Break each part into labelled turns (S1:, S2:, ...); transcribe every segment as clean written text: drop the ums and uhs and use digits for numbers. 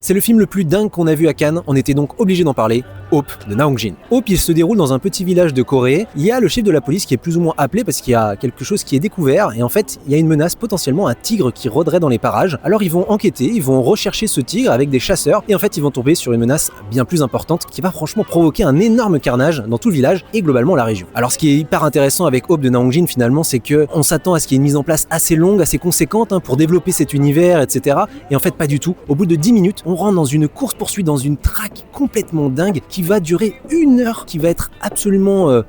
S1: C'est le film le plus dingue qu'on a vu à Cannes, on était donc obligé d'en parler. Hope de Na Hong-jin. Hope, il se déroule dans un petit village de Corée. Il y a le chef de la police qui est plus ou moins appelé parce qu'il y a quelque chose qui est découvert et en fait, il y a une menace, potentiellement un tigre qui rôderait dans les parages. Alors ils vont enquêter, ils vont rechercher ce tigre avec des chasseurs et en fait, ils vont tomber sur une menace bien plus importante qui va franchement provoquer un énorme carnage dans tout le village et globalement la région. Alors ce qui est hyper intéressant avec Hope de Na Hong-jin finalement, c'est que on s'attend à ce qu'il y ait une mise en place assez longue, assez conséquente pour développer cet univers, etc. Et en fait, pas du tout. Au bout de 10 minutes, on rentre dans une course-poursuite, dans une traque complètement dingue qui va durer 1 heure, qui va être absolument...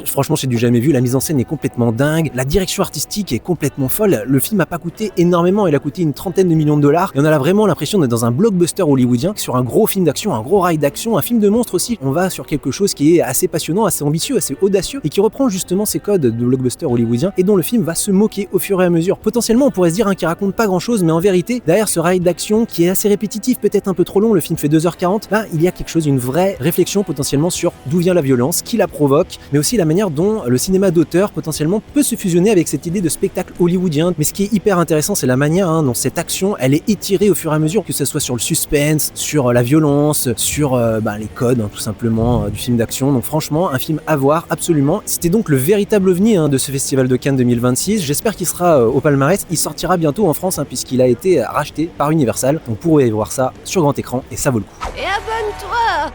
S1: franchement, j'ai du jamais vu. La mise en scène est complètement dingue. La direction artistique est complètement folle. Le film a pas coûté énormément. Il a coûté une trentaine de millions de dollars. Et on a vraiment l'impression d'être dans un blockbuster hollywoodien, sur un gros film d'action, un gros ride d'action, un film de monstres aussi. On va sur quelque chose qui est assez passionnant, assez ambitieux, assez audacieux et qui reprend justement ces codes de blockbuster hollywoodien et dont le film va se moquer au fur et à mesure. Potentiellement, on pourrait se dire qu'il raconte pas grand chose, mais en vérité, derrière ce ride d'action qui est assez répétitif, peut-être un peu trop long, le film fait 2h40, il y a quelque chose, une vraie réflexion potentiellement sur d'où vient la violence, qui la provoque, mais aussi la manière dont le cinéma d'auteur potentiellement peut se fusionner avec cette idée de spectacle hollywoodien. Mais ce qui est hyper intéressant, c'est la manière dont cette action, elle est étirée au fur et à mesure, que ce soit sur le suspense, sur la violence, sur les codes tout simplement du film d'action. Donc franchement, un film à voir absolument. C'était donc le véritable ovni de ce festival de Cannes 2026. J'espère qu'il sera au palmarès. Il sortira bientôt en France puisqu'il a été racheté par Universal. Donc vous pourrez voir ça sur grand écran et ça vaut le coup.
S2: Et abonne-toi!